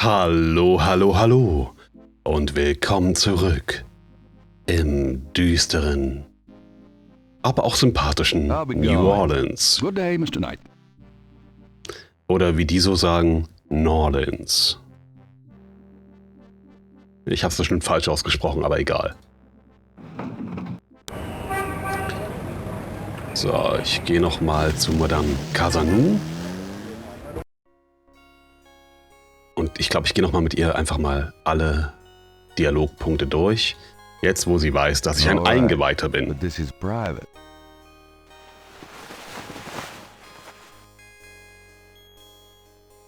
Hallo, hallo, hallo und willkommen zurück im düsteren, aber auch sympathischen New Orleans. Good day, Mr. Knight. Oder wie die so sagen, New Orleans. Ich habe es bestimmt falsch ausgesprochen, aber egal. So, ich gehe nochmal zu Madame Casanou. Und ich glaube, ich gehe nochmal mit ihr einfach mal alle Dialogpunkte durch. Jetzt, wo sie weiß, dass ich ein Eingeweihter bin. This is private.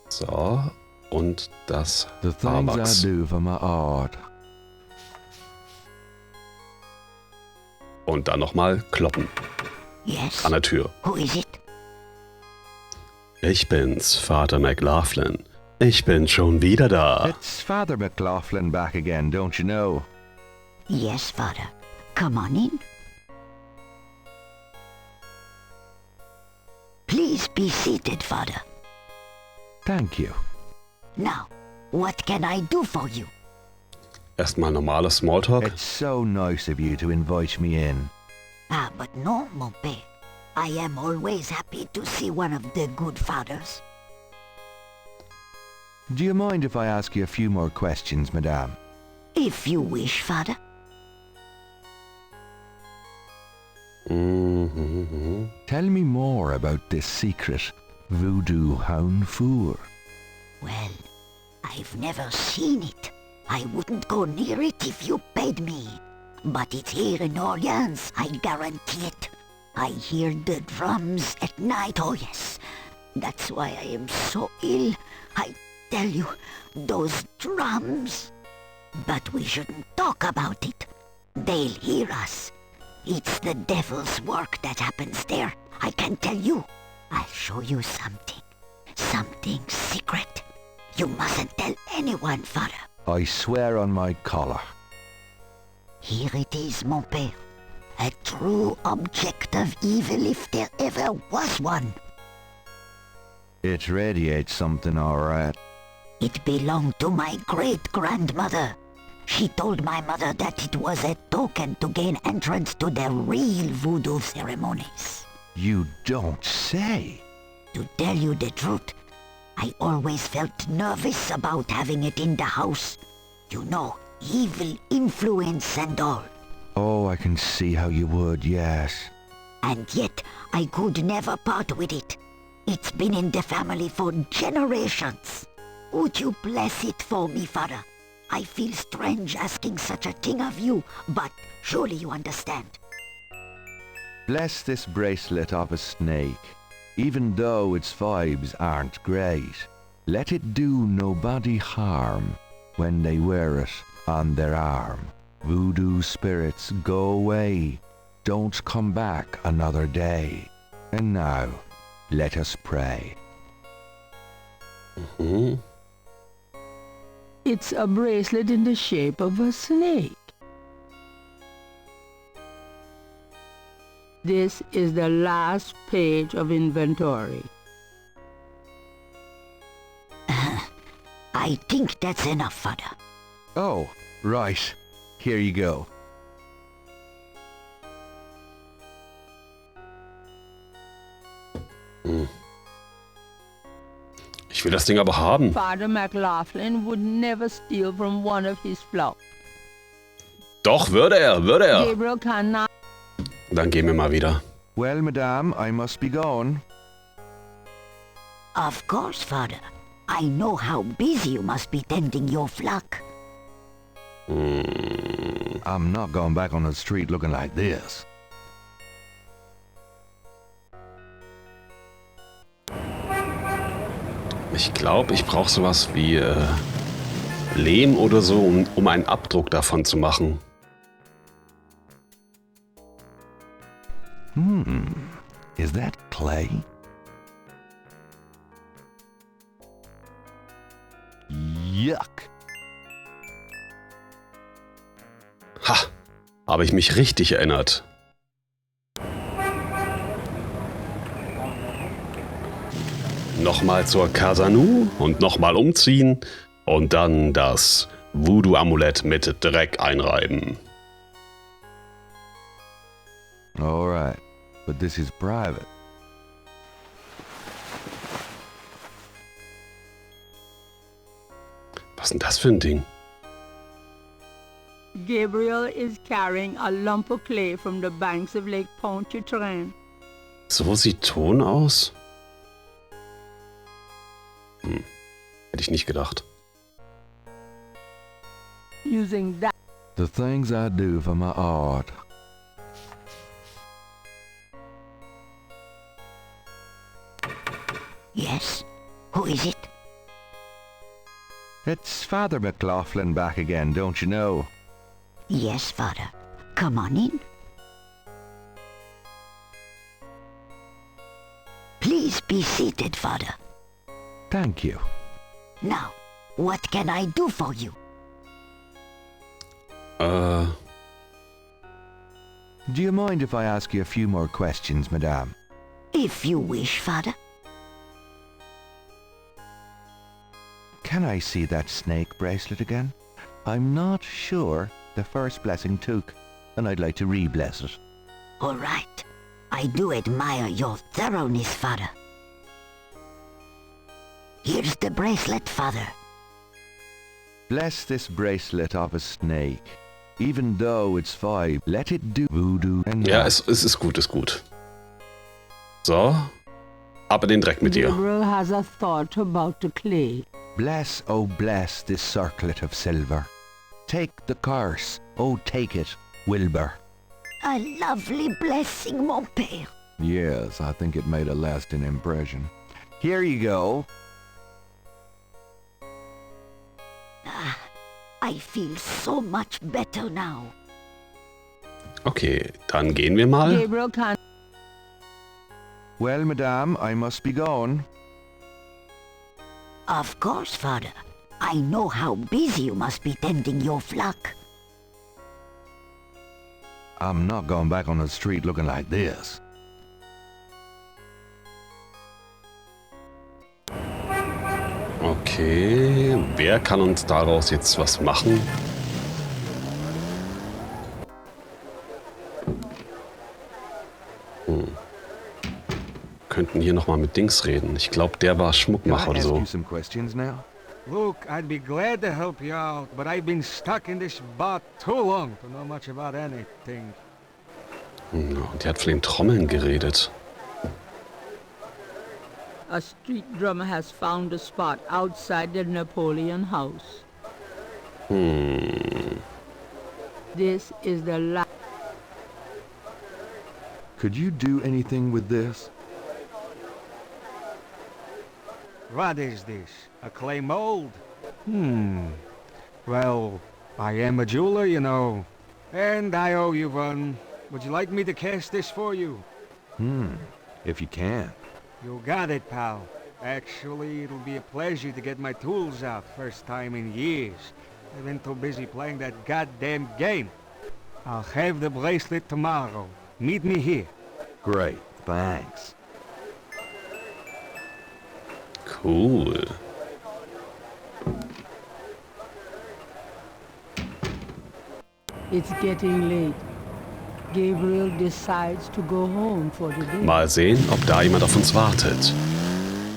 So, und das The things Haarwachs. I do for my art. Und dann nochmal kloppen Yes. an der Tür. Who is it? Ich bin's, Vater McLaughlin. Ich bin schon wieder da. It's Father McLaughlin back again, don't you know? Yes, Father. Come on in. Please be seated, Father. Thank you. Now, what can I do for you? Erstmal normales Smalltalk. It's so nice of you to invite me in. Ah, but no, mon père. I am always happy to see one of the good fathers. Do you mind if I ask you a few more questions, Madame? If you wish, Father. Tell me more about this secret voodoo hound four. Well, I've never seen it. I wouldn't go near it if you paid me. But it's here in Orleans, I guarantee it. I hear the drums at night, oh yes. That's why I am so ill. I tell you, those drums. But we shouldn't talk about it. They'll hear us. It's the devil's work that happens there. I can tell you. I'll show you something. Something secret. You mustn't tell anyone, Father. I swear on my collar. Here it is, mon père. A true object of evil if there ever was one. It radiates something, all right. It belonged to my great-grandmother. She told my mother that it was a token to gain entrance to the real voodoo ceremonies. You don't say. To tell you the truth, I always felt nervous about having it in the house. You know, evil influence and all. Oh, I can see how you would, yes. And yet, I could never part with it. It's been in the family for generations. Would you bless it for me, Father? I feel strange asking such a thing of you, but surely you understand. Bless this bracelet of a snake, even though its vibes aren't great. Let it do nobody harm when they wear it on their arm. Voodoo spirits, go away. Don't come back another day. And now, let us pray. It's a bracelet in the shape of a snake. This is the last page of inventory. I think that's enough, Father. Oh, right. Here you go. Ich will das Ding aber haben. Father McLaughlin would never steal from one of his flock. Doch, würde er. Gabriel cannot. Dann gehen wir mal wieder. Well, Madame, I must be going. Of course, Father. I know how busy you must be tending your flock. I'm not going back on the street looking like this. Ich glaube, ich brauche sowas wie Lehm oder so, um einen Abdruck davon zu machen. Is that clay? Yuck. Ha, habe ich mich richtig erinnert. Nochmal zur Casanou und nochmal umziehen. Und dann das Voodoo-Amulett mit Dreck einreiben. Alright, but this is private. Was ist denn das für ein Ding? Gabriel is carrying a lump of clay from the banks of Lake Pontchartrain. So sieht Ton aus? Hätte ich nicht gedacht. Using that The things I do for my art. Yes? Who is it? It's Father McLaughlin back again, don't you know? Yes, Father. Come on in. Please be seated, Father. Thank you. Now, what can I do for you? Do you mind if I ask you a few more questions, Madame? If you wish, Father. Can I see that snake bracelet again? I'm not sure the first blessing took, and I'd like to re-bless it. All right. I do admire your thoroughness, Father. Here's the bracelet, Father. Bless this bracelet of a snake. Even though it's 5, let it do voodoo and Ja, es ist gut, ist gut. So, ab in den Dreck mit dir. Gabriel has a thought about the clay. Bless, oh bless this circlet of silver. Take the curse, oh take it, Wilbur. A lovely blessing, mon père. Yes, I think it made a lasting impression. Here you go. I feel so much better now. Okay, dann gehen wir mal. Gabriel can Well, Madame, I must be going. Of course, Father. I know how busy you must be tending your flock. I'm not going back on the street looking like this. Okay, wer kann uns daraus jetzt was machen? Könnten hier nochmal mit Dings reden. Ich glaube, der war Can I Schmuckmacher oder ask so. you some questions now? Luke, I'd be glad to help you out, but I've been stuck in this bot too long to know much about anything. Und der hat von den Trommeln geredet. a street drummer has found a spot outside the Napoleon house. This is the last. Could you do anything with this? What is this? A clay mold? Well, I am a jeweler, you know. And I owe you one. Would you like me to cast this for you? If you can. You got it, pal. Actually, it'll be a pleasure to get my tools out. First time in years. I've been too busy playing that goddamn game. I'll have the bracelet tomorrow. Meet me here. Great, thanks. Cool. It's getting late. Gabriel decides to go home for the day. Mal sehen, ob da jemand auf uns wartet.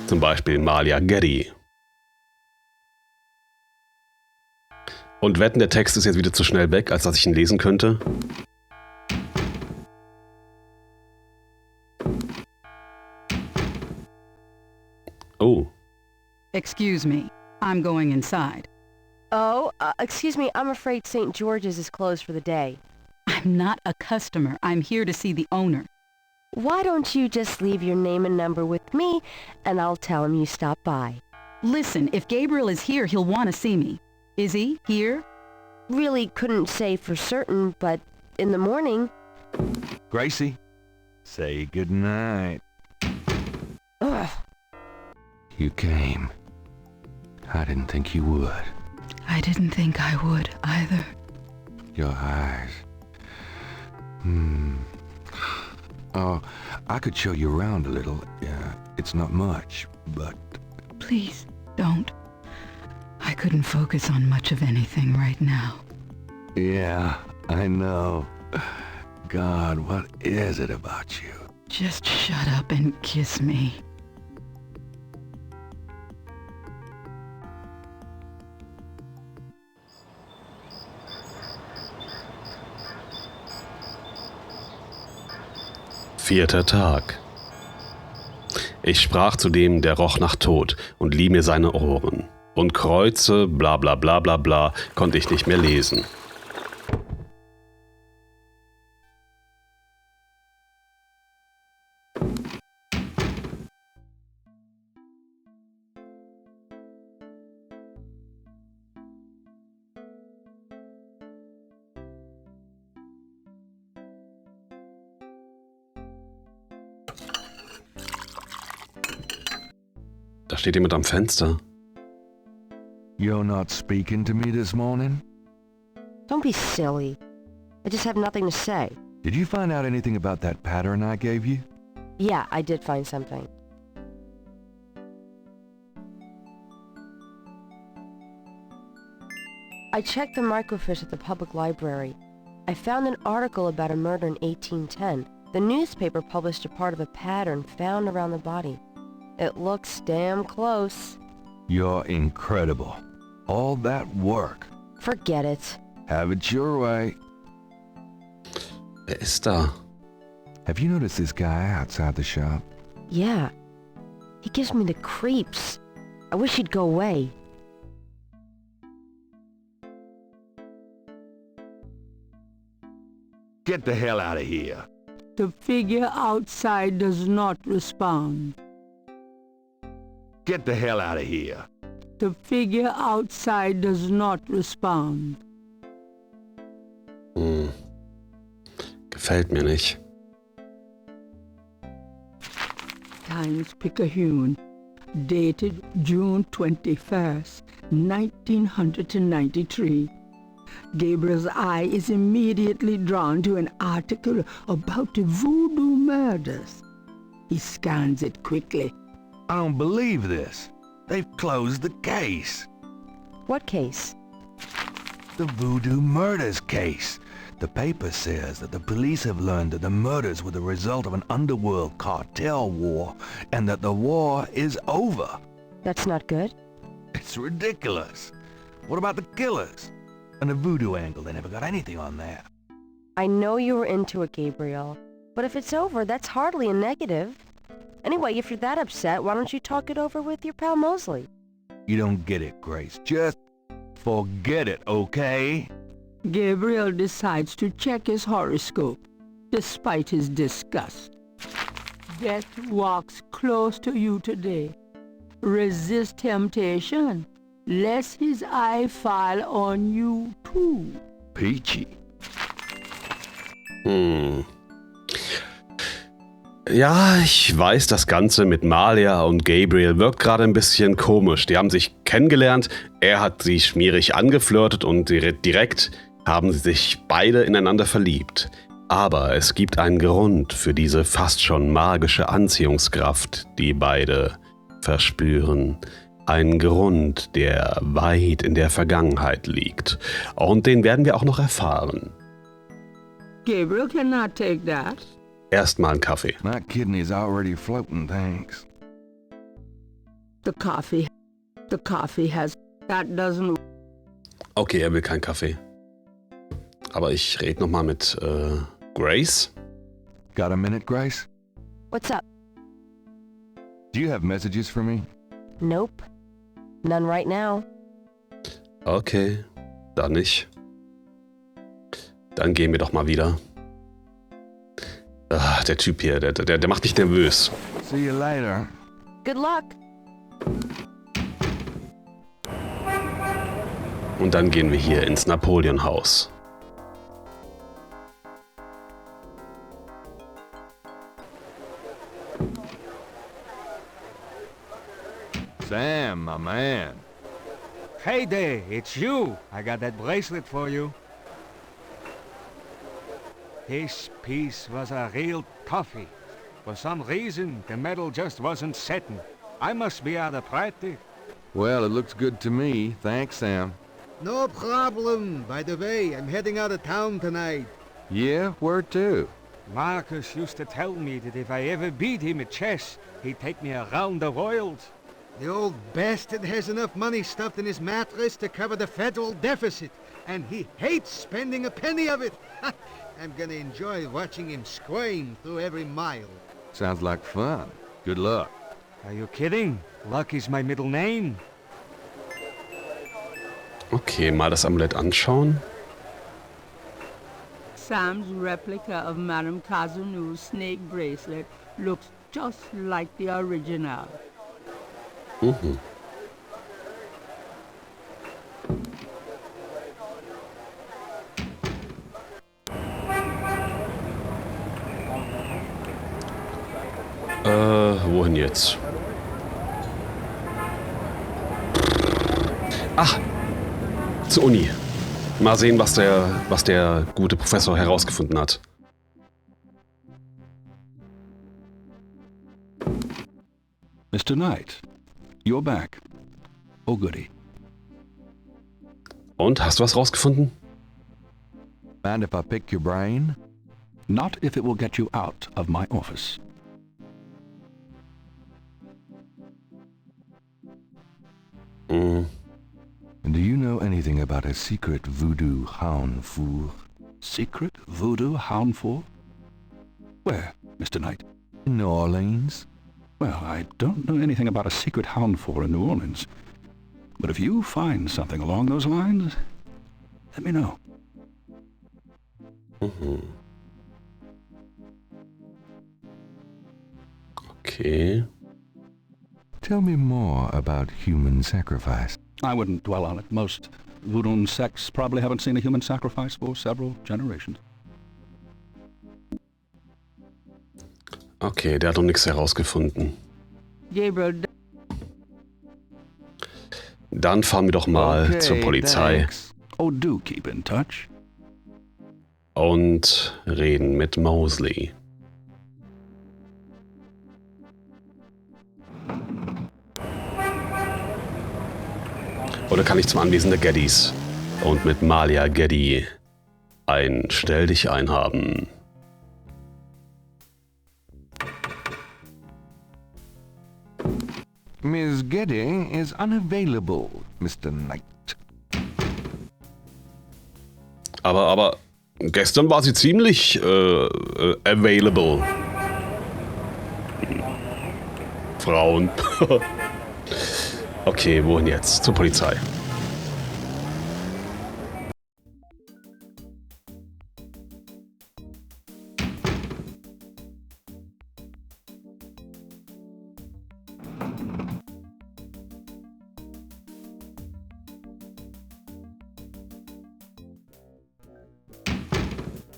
Zum Beispiel Malia Getty. Und wetten, der Text ist jetzt wieder zu schnell weg, als dass ich ihn lesen könnte. Oh. Excuse me, I'm going inside. Oh, excuse me, I'm afraid St. George's is closed for the day. I'm not a customer. I'm here to see the owner. Why don't you just leave your name and number with me, and I'll tell him you stopped by. Listen, if Gabriel is here, he'll want to see me. Is he here? Really couldn't say for certain, but in the morning... Gracie, say goodnight. Ugh. You came. I didn't think you would. I didn't think I would either. Your eyes. Oh, I could show you around a little. Yeah, it's not much, but... Please, don't. I couldn't focus on much of anything right now. Yeah, I know. God, what is it about you? Just shut up and kiss me. Vierter Tag. Ich sprach zu dem, der roch nach Tod, und lieh mir seine Ohren. Und Kreuze, bla bla bla bla bla, konnte ich nicht mehr lesen. Da steht jemand am Fenster. You're not speaking to me this morning? Don't be silly. I just have nothing to say. Did you find out anything about that pattern I gave you? Yeah, I did find something. I checked the microfiche at the public library. I found an article about a murder in 1810. The newspaper published a part of a pattern found around the body. It looks damn close. You're incredible. All that work. Forget it. Have it your way. Wer ist da? Have you noticed this guy outside the shop? Yeah. He gives me the creeps. I wish he'd go away. Get the hell out of here. The figure outside does not respond. Get the hell out of here. The figure outside does not respond. Gefällt mir nicht. Times-Picayune, dated June 21st, 1993. Gabriel's eye is immediately drawn to an article about the voodoo murders. He scans it quickly. I don't believe this. They've closed the case. What case? The Voodoo Murders case. The paper says that the police have learned that the murders were the result of an underworld cartel war and that the war is over. That's not good. It's ridiculous. What about the killers? And the voodoo angle, they never got anything on that. I know you were into it, Gabriel. But if it's over, that's hardly a negative. Anyway, if you're that upset, why don't you talk it over with your pal Mosley? You don't get it, Grace. Just forget it, okay? Gabriel decides to check his horoscope, despite his disgust. Death walks close to you today. Resist temptation, lest his eye fall on you too. Peachy. Ja, ich weiß, das Ganze mit Malia und Gabriel wirkt gerade ein bisschen komisch. Die haben sich kennengelernt, er hat sie schmierig angeflirtet und direkt haben sie sich beide ineinander verliebt. Aber es gibt einen Grund für diese fast schon magische Anziehungskraft, die beide verspüren. Ein Grund, der weit in der Vergangenheit liegt. Und den werden wir auch noch erfahren. Gabriel cannot take that. Erstmal einen Kaffee. My kidney's already floating, thanks. The coffee has... That doesn't... Okay, er will keinen Kaffee. Aber ich rede nochmal mit Grace. Got a minute, Grace? What's up? Do you have messages for me? Nope. None right now. Okay, dann nicht. Dann gehen wir doch mal wieder. Der Typ hier, der macht mich nervös. See you later. Good luck. Und dann gehen wir hier ins Napoleon-Haus. Sam, my man. Hey there, it's you. I got that bracelet for you. This piece was a real toughie. For some reason, the metal just wasn't setting. I must be out of practice. Well, it looks good to me. Thanks, Sam. No problem. By the way, I'm heading out of town tonight. Yeah, where to? Marcus used to tell me that if I ever beat him at chess, he'd take me around the world. The old bastard has enough money stuffed in his mattress to cover the federal deficit, and he hates spending a penny of it. I'm gonna enjoy watching him squirm through every mile. Sounds like fun. Good luck. Are you kidding? Luck is my middle name. Okay, mal das Amulett anschauen. Sam's replica of Madame Kazunu's snake bracelet looks just like the original. Mhm. Wohin jetzt? Ach, zur Uni. Mal sehen, was der gute Professor herausgefunden hat. Mr. Knight, you're back. Oh goody. Und, hast du was rausgefunden? Mind if I pick your brain? Not if it will get you out of my office. Hm. Do you know anything about a secret voodoo houndfour? Secret voodoo houndfour? Where, Mr. Knight? In New Orleans? Well, I don't know anything about a secret houndfour in New Orleans. But if you find something along those lines, let me know. Mhm. Okay. Tell me more about human sacrifice. I wouldn't dwell on it. Most voodoo sects probably haven't seen a human sacrifice for several generations. Okay, der hat noch nichts herausgefunden. Gabriel, Dann fahren wir doch mal Okay, zur Polizei thanks. Oh, do keep in touch. und reden mit Mosley. Oder kann ich zum Anwesen der Geddys und mit Malia Geddy ein Stell dich ein haben? Miss Geddy is unavailable, Mr. Knight. Aber gestern war sie ziemlich available. Frauen. Okay, wohin jetzt? Zur Polizei.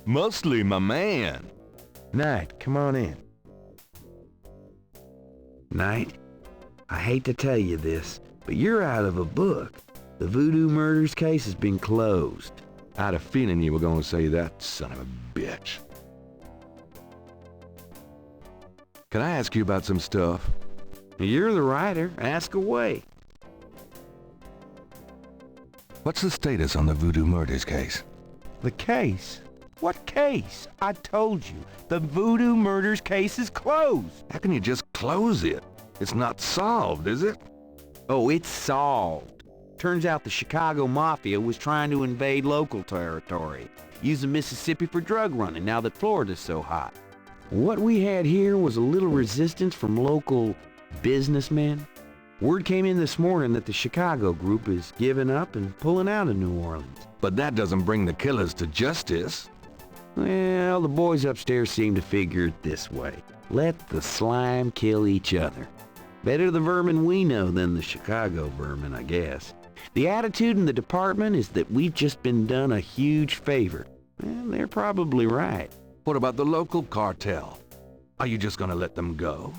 Mostly my man. Knight, come on in. Knight, I hate to tell you this, but you're out of a book. The Voodoo-Murders case has been closed. I had a feeling you were going to say that, son of a bitch. Can I ask you about some stuff? You're the writer. Ask away. What's the status on the Voodoo-Murders case? The case? What case? I told you, the Voodoo-Murders case is closed. How can you just close it? It's not solved, is it? Oh, it's solved. Turns out the Chicago Mafia was trying to invade local territory, using Mississippi for drug running now that Florida's so hot. What we had here was a little resistance from local businessmen. Word came in this morning that the Chicago group is giving up and pulling out of New Orleans. But that doesn't bring the killers to justice. Well, the boys upstairs seem to figure it this way. Let the slime kill each other. Better the vermin we know than the Chicago vermin, I guess. The attitude in the department is that we've just been done a huge favor. Well, they're probably right. What about the local cartel? Are you just gonna let them go?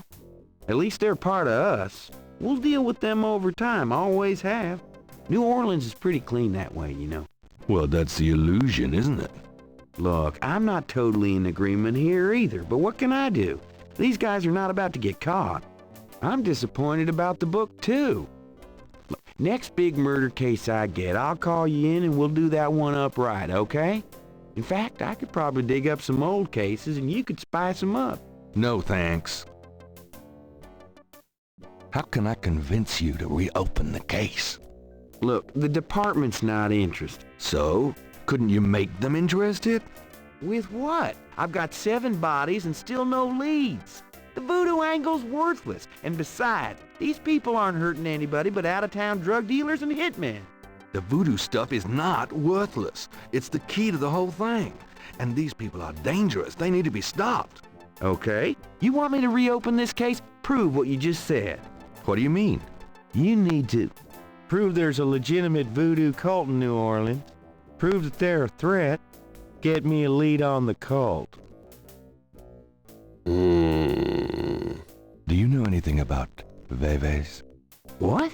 At least they're part of us. We'll deal with them over time, always have. New Orleans is pretty clean that way, you know. Well, that's the illusion, isn't it? Look, I'm not totally in agreement here either, but what can I do? These guys are not about to get caught. I'm disappointed about the book, too. Look, next big murder case I get, I'll call you in and we'll do that one up right, okay? In fact, I could probably dig up some old cases and you could spice them up. No thanks. How can I convince you to reopen the case? Look, the department's not interested. So, couldn't you make them interested? With what? I've got 7 bodies and still no leads. The voodoo angle's worthless. And besides, these people aren't hurting anybody but out-of-town drug dealers and hitmen. The voodoo stuff is not worthless. It's the key to the whole thing. And these people are dangerous. They need to be stopped. Okay. You want me to reopen this case? Prove what you just said. What do you mean? You need to prove there's a legitimate voodoo cult in New Orleans. Prove that they're a threat. Get me a lead on the cult. Do you know anything about Veves? What?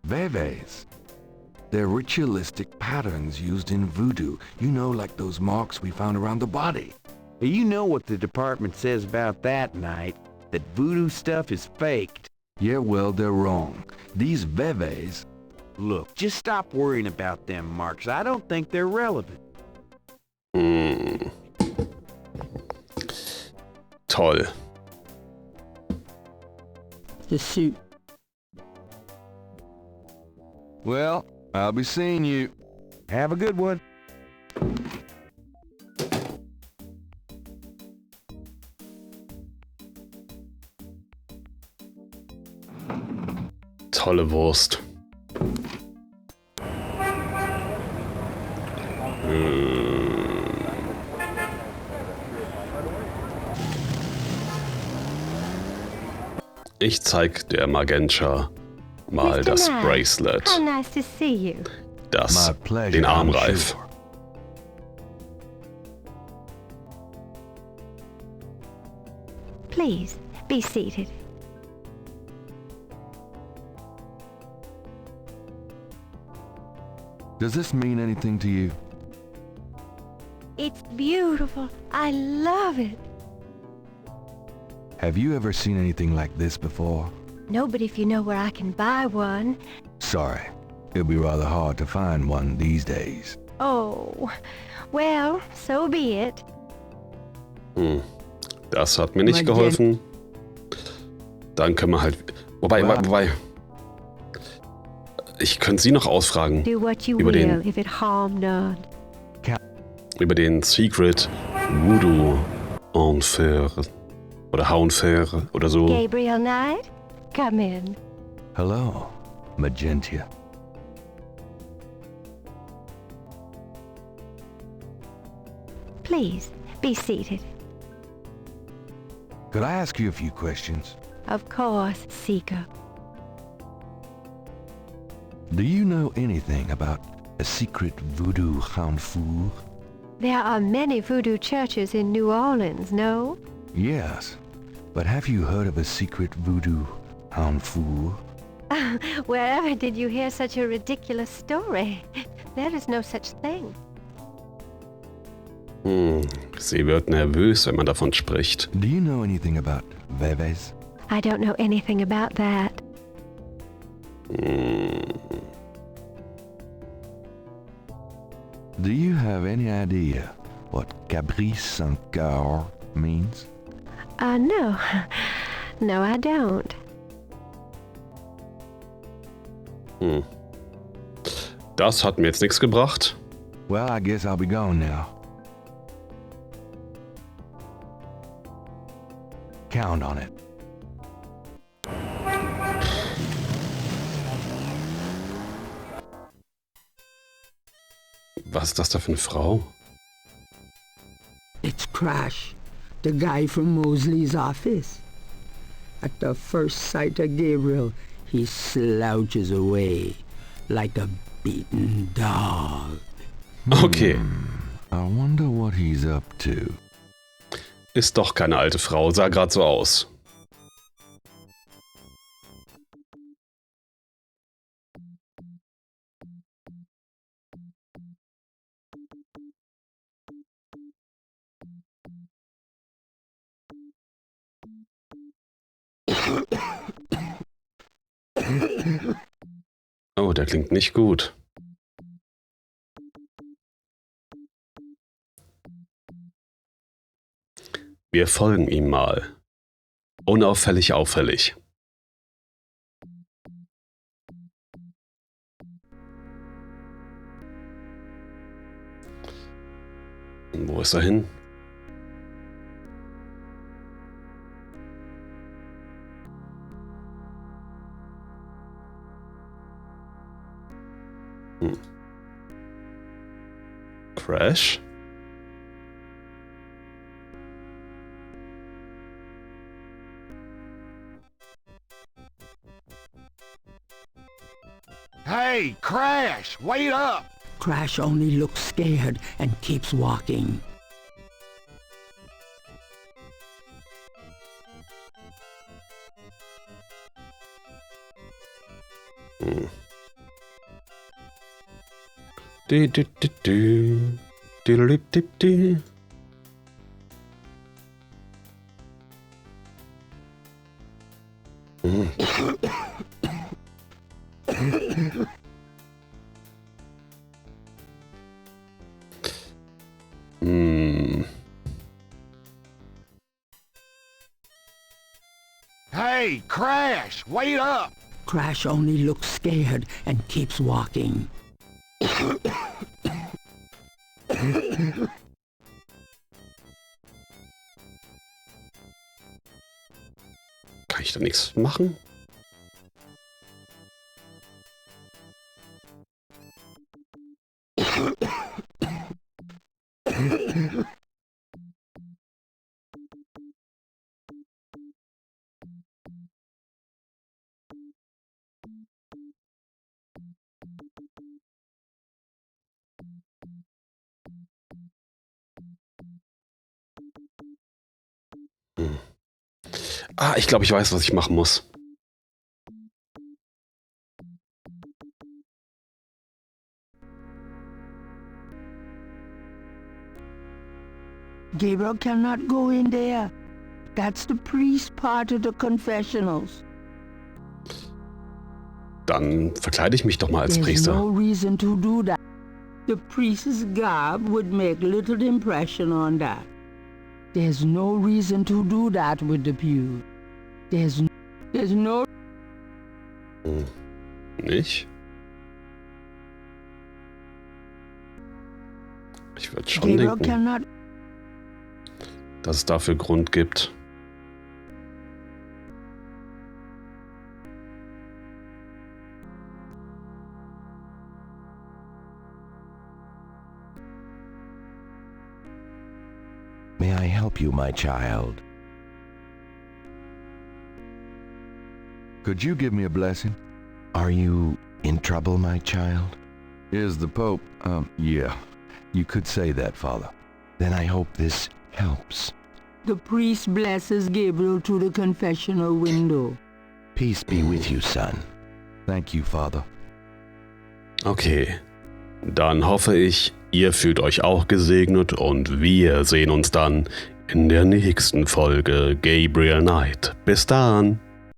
Veves. They're ritualistic patterns used in voodoo. You know, like those marks we found around the body. You know what the department says about that, Knight. That voodoo stuff is faked. Yeah, well, they're wrong. These Veves... Look, just stop worrying about them marks. I don't think they're relevant. Toll. The suit. Well, I'll be seeing you. Have a good one. Tolle Wurst. Ich zeig der Magenta mal das Bracelet. How nice to see you. Das, My pleasure, den I'm Armreif. sure. Please, be seated. Does this mean anything to you? It's beautiful. I love it. Have you ever seen anything like this before? No, but if you know where I can buy one. Sorry. It'll be rather hard to find one these days. Oh, well, so be it. Das hat mir nicht geholfen. Dann können wir halt... Wobei... Ich könnte Sie noch ausfragen. Do what you Über will, den- if it harm none. Über den Secret Voodoo Enfer oder Haunfer oder so. Gabriel Knight, come in. Hello, Magenta. Please, be seated. Could I ask you a few questions? Of course, Seeker. Do you know anything about a secret voodoo hanfour? There are many voodoo churches in New Orleans, no? Yes, but have you heard of a secret voodoo hanfour? Wherever did you hear such a ridiculous story? There is no such thing. Sie wird nervös, wenn man davon spricht. Do you know anything about Veves? I don't know anything about that. Do you have any idea what Caprice sans cœur means? No. No, I don't. Das hat mir jetzt nichts gebracht. Well, I guess I'll be gone now. Count on it. Was ist das da für eine Frau? It's Crash, the guy from Mosley's office. At the first sight of Gabriel, he slouches away like a beaten dog. Okay. I wonder what he's up to. Ist doch keine alte Frau, sah gerade so aus. klingt nicht gut. Wir folgen ihm mal. Unauffällig auffällig. Wo ist er hin? Crash? Hey, Crash, wait up! Crash only looks scared and keeps walking. Du, du, du, du. Du, du, du, du. Hey, Crash, wait up! Crash only looks scared and keeps walking. Kann ich da nichts machen? Ich glaube, ich weiß, was ich machen muss. Gabriel cannot go in there. That's the priest part of the confessionals. Dann verkleide ich mich doch mal als There's Priester. no reason to do that. The priest's garb would make little impression on that. There's no reason to do that with the pew. There's no... Nicht? Ich würde schon Gabriel denken, cannot... dass es dafür Grund gibt. May I help you, my child? Could you give me a blessing? Are you in trouble, my child? Is the Pope? Yeah. You could say that, Father. Then I hope this helps. The priest blesses Gabriel through the confessional window. Peace be with you, son. Thank you, Father. Okay. Dann hoffe ich, ihr fühlt euch auch gesegnet und wir sehen uns dann in der nächsten Folge Gabriel Knight. Bis dann!